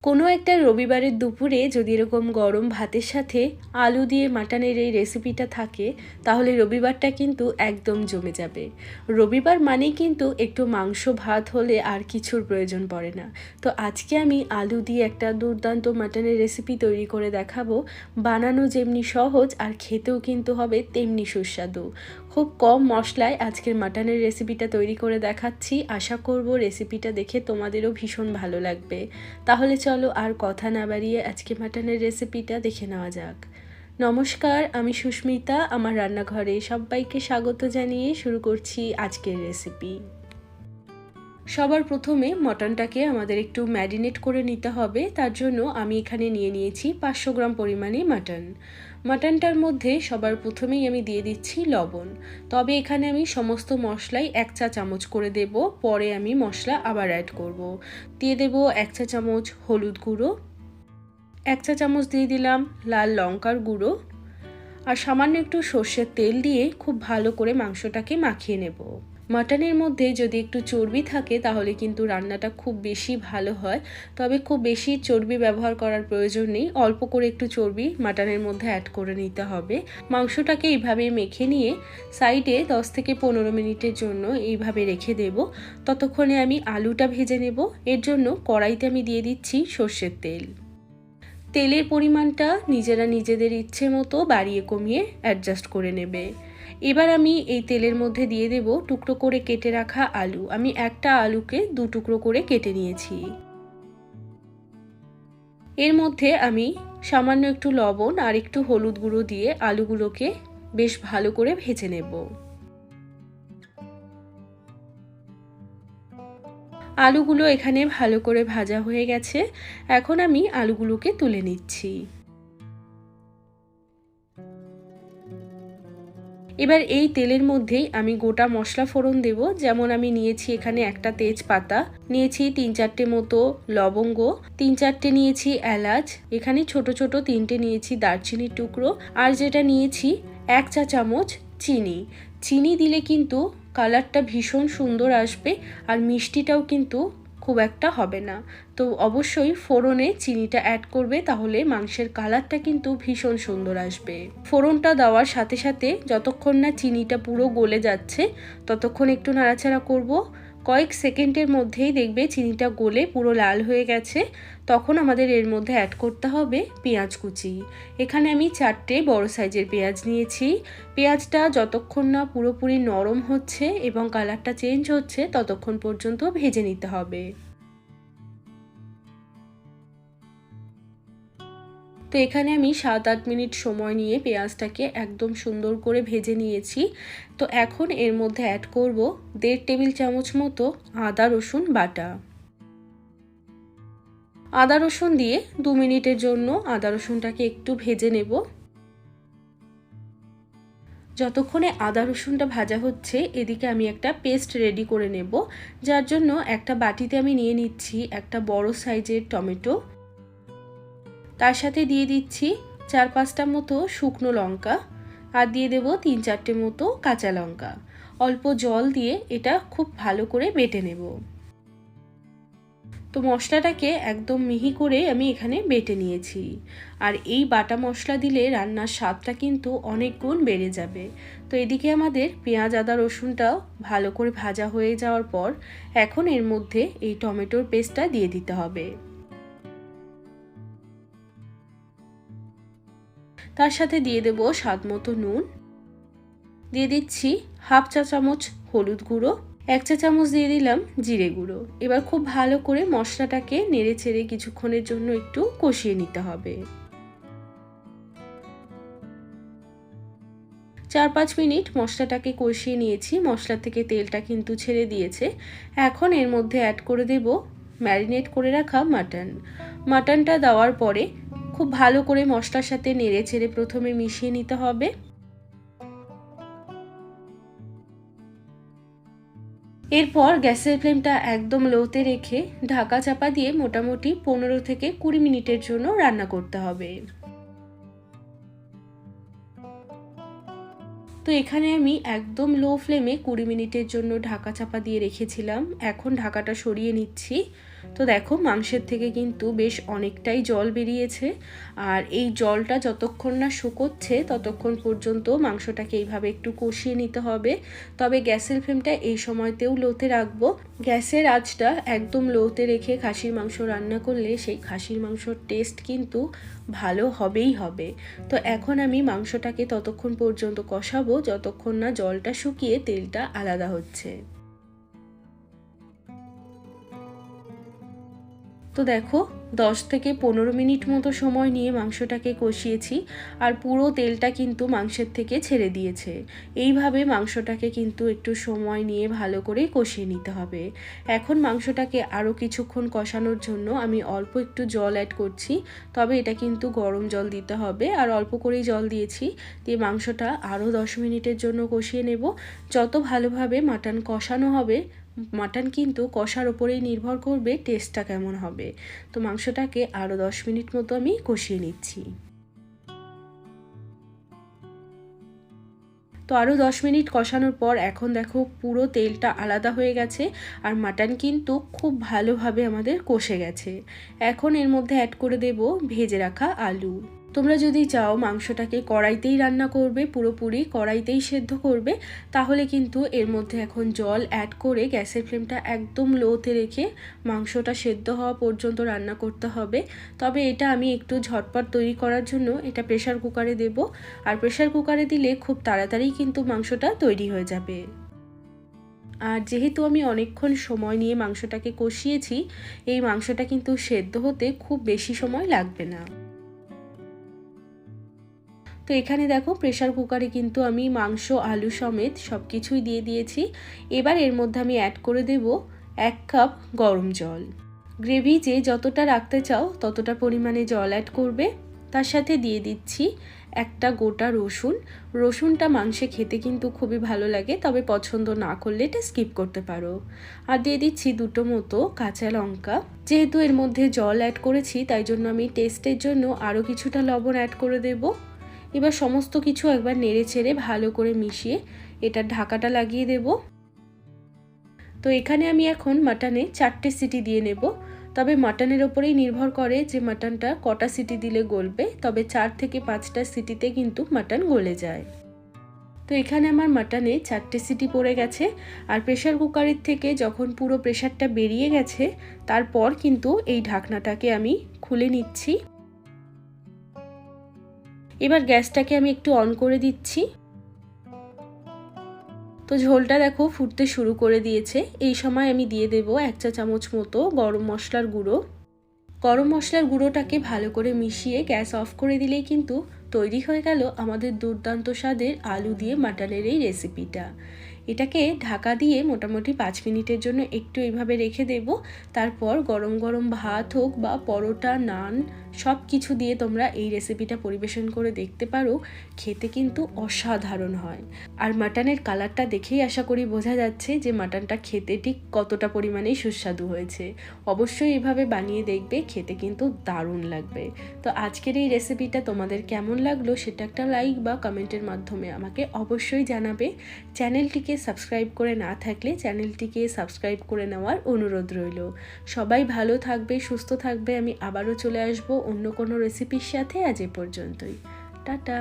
কোনো একটা রবিবারের দুপুরে যদি এরকম গরম ভাতের সাথে আলু দিয়ে মাটনের এই রেসিপিটা থাকে, তাহলে রবিবারটা কিন্তু একদম জমে যাবে। রবিবার মানেই কিন্তু একটু মাংস ভাত হলে আর কিছুর প্রয়োজন পড়ে না। তো আজকে আমি আলু দিয়ে একটা দুর্দান্ত মাটনের রেসিপি তৈরি করে দেখাবো। বানানো যেমনি সহজ আর খেতেও কিন্তু হবে তেমনি সুস্বাদু। খুব কম মশলায় আজকের মাটনের রেসিপিটা তৈরি করে দেখাচ্ছি। আশা করব রেসিপিটা দেখে তোমাদেরও ভীষণ ভালো লাগবে। তাহলে চলো আর কথা না বাড়িয়ে আজকে মাটনের রেসিপিটা দেখে নেওয়া যাক। নমস্কার, আমি সুস্মিতা। আমার রান্নাঘরে সবাইকে স্বাগত জানিয়ে শুরু করছি আজকের রেসিপি। সবার প্রথমে মটনটাকে আমাদের একটু ম্যারিনেট করে নিতে হবে। তার জন্য আমি এখানে নিয়ে নিয়েছি 500 গ্রাম পরিমাণে মাটন। মাটনটার মধ্যে সবার প্রথমেই আমি দিয়ে দিচ্ছি লবণ। তবে এখানে আমি সমস্ত মশলাই 1 চা চামচ করে দেব, পরে আমি মশলা আবার অ্যাড করব। দিয়ে দেব 1 চা চামচ হলুদ গুঁড়ো, 1 চা চামচ দিয়ে দিলাম লাল লঙ্কার গুঁড়ো, আর সামান্য একটু সর্ষের তেল দিয়ে খুব ভালো করে মাংসটাকে মাখিয়ে নেব। মাটনের মধ্যে যদি একটু চর্বি থাকে তাহলে কিন্তু রান্নাটা খুব বেশি ভালো হয়, তবে খুব বেশি চর্বি ব্যবহার করার প্রয়োজন নেই। অল্প করে একটু চর্বি মাটনের মধ্যে অ্যাড করে নিতে হবে। মাংসটাকে এইভাবে মেখে নিয়ে সাইডে 10 থেকে 15 মিনিটের জন্য এইভাবে রেখে দেব। ততক্ষণে আমি আলুটা ভেজে নেব। এর জন্য কড়াইতে আমি দিয়ে দিচ্ছি সর্ষের তেল। তেলের পরিমাণটা নিজেরা নিজেদের ইচ্ছে মতো বাড়িয়ে কমিয়ে অ্যাডজাস্ট করে নেবে। এবার আমি এই তেলের মধ্যে দিয়ে দেব টুকরো করে কেটে রাখা আলু। আমি একটা আলুকে 2 টুকরো করে কেটে নিয়েছি। এর মধ্যে আমি সামান্য একটু লবণ আর একটু হলুদ গুঁড়ো দিয়ে আলুগুলোকে বেশ ভালো করে ভেজে নেব। আলুগুলো এখানে ভালো করে ভাজা হয়ে গেছে। এখন আমি আলুগুলোকে তুলে নিচ্ছি। এবার এই তেলের মধ্যেই আমি গোটা মশলা ফোড়ন দেব। যেমন আমি নিয়েছি এখানে একটা তেজপাতা, নিয়েছি 3-4টে মতো লবঙ্গ, 3-4টে নিয়েছি এলাচ, এখানে ছোট ছোট 3টে নিয়েছি দারচিনির টুকরো, আর যেটা নিয়েছি 1 চা চামচ চিনি। চিনি দিলে কিন্তু কালারটা ভীষণ সুন্দর আসবে, আর মিষ্টিটাও কিন্তু খুব একটা হবে না। তো অবশ্যই ফোড়নে চিনিটা অ্যাড করবে, তাহলে মাংসের কালারটা কিন্তু ভীষণ সুন্দর আসবে। ফোড়নটা দেওয়ার সাথে সাথে যতক্ষণ না চিনিটা পুরো গলে যাচ্ছে ততক্ষণ একটু নাড়াচাড়া করব। কয়েক সেকেন্ডের মধ্যেই দেখবে চিনিটা গলে পুরো লাল হয়ে গেছে। তখন আমাদের এর মধ্যে অ্যাড করতে হবে পেঁয়াজ কুচি। এখানে আমি 4টে বড় সাইজের পেঁয়াজ নিয়েছি। পেঁয়াজটা যতক্ষণ না পুরোপুরি নরম হচ্ছে এবং কালারটা চেঞ্জ হচ্ছে ততক্ষণ পর্যন্ত ভেজে নিতে হবে। তো এখানে আমি 7-8 মিনিট সময় নিয়ে পেঁয়াজটাকে একদম সুন্দর করে ভেজে নিয়েছি। তো এখন এর মধ্যে অ্যাড করব 1.5 টেবিল চামচ মতো আদা রসুন বাটা। আদা রসুন দিয়ে 2 মিনিটের জন্য আদা রসুনটাকে একটু ভেজে নেব। যতক্ষণে আদা রসুনটা ভাজা হচ্ছে এদিকে আমি একটা পেস্ট রেডি করে নেব, যার জন্য একটা বাটিতে আমি নিয়ে নিচ্ছি একটা বড় সাইজের টমেটো। তার সাথে দিয়ে দিচ্ছি 4-5টা মতো শুকনো লঙ্কা, আর দিয়ে দেব 3-4টে মতো কাঁচা লঙ্কা। অল্প জল দিয়ে এটা খুব ভালো করে বেটে নেব। তো মশলাটাকে একদম মিহি করে আমি এখানে বেটে নিয়েছি। আর এই বাটা মশলা দিলে রান্নার স্বাদটা কিন্তু অনেক গুণ বেড়ে যাবে। তো এদিকে আমাদের পেঁয়াজ আদা রসুনটাও ভালো করে ভাজা হয়ে যাওয়ার পর এখন এর মধ্যে এই টমেটোর পেস্টটা দিয়ে দিতে হবে। তার সাথে দিয়ে দেব স্বাদ মতো নুন, দিয়ে দিচ্ছি 1/2 চা চামচ হলুদ গুঁড়ো, 1 চা চামচ দিয়ে দিলাম জিরে গুঁড়ো। এবার খুব ভালো করে মশলাটাকে নেড়ে চেড়ে কিছুক্ষণের জন্য একটু কষিয়ে নিতে হবে। 4-5 মিনিট মশলাটাকে কষিয়ে নিয়েছি। মশলা থেকে তেলটা কিন্তু ছেড়ে দিয়েছে। এখন এর মধ্যে অ্যাড করে দেব ম্যারিনেট করে রাখা মাটন। মাটনটা দেওয়ার পরে খুব ভালো করে মশলার সাথে নেড়ে চেড়ে প্রথমে মিশিয়ে নিতে হবে। এরপর গ্যাসের ফ্লেমটা একদম লোতে রেখে ঢাকা চাপা দিয়ে মোটামুটি 15 থেকে 20 মিনিটের জন্য রান্না করতে হবে। তো এখানে আমি একদম লো ফ্লেমে 20 মিনিটের জন্য ঢাকা চাপা দিয়ে রেখেছিলাম। এখন ঢাকাটা সরিয়ে নিচ্ছি। তো দেখো মাংসের থেকে কিন্তু বেশ অনেকটাই জল বেরিয়েছে, আর এই জলটা যতক্ষণ না শুকোচ্ছে ততক্ষণ পর্যন্ত মাংসটাকে এইভাবে একটু কষিয়ে নিতে হবে। তবে গ্যাসের ফ্লেমটা এই সময়তেও লোতে রাখবো। গ্যাসের আঁচটা একদম লোতে রেখে খাসির মাংস রান্না করলে সেই খাসির মাংসর টেস্ট কিন্তু ভালো হবেই হবে। তো এখন আমি মাংসটাকে ততক্ষণ পর্যন্ত কষাবো যতক্ষণ না জলটা শুকিয়ে তেলটা আলাদা হচ্ছে। তো দেখো 10 থেকে 15 মিনিট মতো সময় নিয়ে মাংসটাকে কষিয়েছি, আর পুরো তেলটা কিন্তু মাংসের থেকে ছেড়ে দিয়েছে। এইভাবে মাংসটাকে কিন্তু একটু সময় নিয়ে ভালো করে কষিয়ে নিতে হবে। এখন মাংসটাকে আরও কিছুক্ষণ কষানোর জন্য আমি অল্প একটু জল অ্যাড করছি, তবে এটা কিন্তু গরম জল দিতে হবে, আর অল্প করেই জল দিয়েছি। দিয়ে মাংসটা আরও 10 মিনিটের জন্য কষিয়ে নেব। যত ভালোভাবে মাটন কষানো হবে, মাটন কিন্তু কষার ওপরেই নির্ভর করবে টেস্টটা কেমন হবে। তো মাংসটাকে আরও 10 মিনিট মতো আমি কষিয়ে নিচ্ছি। তো আরও 10 মিনিট কষানোর পর এখন দেখো পুরো তেলটা আলাদা হয়ে গেছে, আর মাটন কিন্তু খুব ভালোভাবে আমাদের কষে গেছে। এখন এর মধ্যে অ্যাড করে দেব ভেজে রাখা আলু। তোমরা যদি চাও মাংসটাকে কড়াইতেই রান্না করবে, পুরোপুরি কড়াইতেই সেদ্ধ করবে, তাহলে কিন্তু এর মধ্যে এখন জল অ্যাড করে গ্যাসের ফ্লেমটা একদম লোতে রেখে মাংসটা সেদ্ধ হওয়া পর্যন্ত রান্না করতে হবে। তবে এটা আমি একটু ঝটপট তৈরি করার জন্য এটা প্রেসার কুকারে দেব, আর প্রেসার কুকারে দিলে খুব তাড়াতাড়ি কিন্তু মাংসটা তৈরি হয়ে যাবে। আর যেহেতু আমি অনেকক্ষণ সময় নিয়ে মাংসটাকে কষিয়েছি, এই মাংসটা কিন্তু সেদ্ধ হতে খুব বেশি সময় লাগবে না। তো এখানে দেখো প্রেসার কুকারে কিন্তু আমি মাংস আলু সমেত সব কিছুই দিয়ে দিয়েছি। এবার এর মধ্যে আমি অ্যাড করে দেব 1 কাপ গরম জল। গ্রেভি যে যতটা রাখতে চাও ততটা পরিমাণে জল অ্যাড করবে। তার সাথে দিয়ে দিচ্ছি একটা গোটা রসুন। রসুনটা মাংসে খেতে কিন্তু খুবই ভালো লাগে, তবে পছন্দ না করলে এটা স্কিপ করতে পারো। আর দিয়ে দিচ্ছি 2টো মতো কাঁচা লঙ্কা। যেহেতু এর মধ্যে জল অ্যাড করেছি তাই জন্য আমি টেস্টের জন্য আরও কিছুটা লবণ অ্যাড করে দেব। এবার সমস্ত কিছু একবার নেড়ে চেড়ে ভালো করে মিশিয়ে এটার ঢাকাটা লাগিয়ে দেব। তো এখানে আমি এখন মাটনে 4টে সিটি দিয়ে নেব। তবে মাটনের ওপরেই নির্ভর করে যে মাটনটা কটা সিটি দিলে গলবে, তবে 4 থেকে 5টা সিটিতে কিন্তু মাটন গলে যায়। তো এখানে আমার মাটনে 4টে সিটি পড়ে গেছে, আর প্রেসার কুকারের থেকে যখন পুরো প্রেসারটা বেরিয়ে গেছে তারপর কিন্তু এই ঢাকনাটাকে আমি খুলে নিচ্ছি। এবার গ্যাসটাকে আমি একটু অন করে দিচ্ছি। তো ঝোলটা দেখো ফুটতে শুরু করে দিয়েছে। এই সময় আমি দিয়ে দেব 1 চা চামচ মতো গরম মশলার গুঁড়ো। গরম মশলার গুঁড়োটাকে ভালো করে মিশিয়ে গ্যাস অফ করে দিলেই কিন্তু তৈরি হয়ে গেল আমাদের দুর্দান্ত স্বাদের আলু দিয়ে মাটনের এই রেসিপিটা। এটাকে ঢাকা দিয়ে মোটামুটি 5 মিনিটের জন্য একটু এইভাবে রেখে দেব। তারপর গরম গরম ভাত হোক বা পরোটা, নান সব কিছু দিয়ে তোমরা এই রেসিপিটা পরিবেশন করে দেখতে পারো। খেতে কিন্তু অসাধারণ হয়। আর মাটনের কালারটা দেখেই আশা করি বোঝা যাচ্ছে যে মাটনটা খেতে ঠিক কতটা পরিমাণেই সুস্বাদু হয়েছে। অবশ্যই এভাবে বানিয়ে দেখবে, খেতে কিন্তু দারুণ লাগবে। তো আজকের এই রেসিপিটা তোমাদের কেমন লাগলো সেটা একটা লাইক বা কমেন্টের মাধ্যমে আমাকে অবশ্যই জানাবে। চ্যানেলটিকে সাবস্ক্রাইব করে না থাকলে চ্যানেলটিকে সাবস্ক্রাইব করে নেওয়ার অনুরোধ রইল। সবাই ভালো থাকবে, সুস্থ থাকবে। আমি আবারও চলে আসবো অন্য কোনো রেসিপির সাথে। আজ এ পর্যন্তই, টাটা।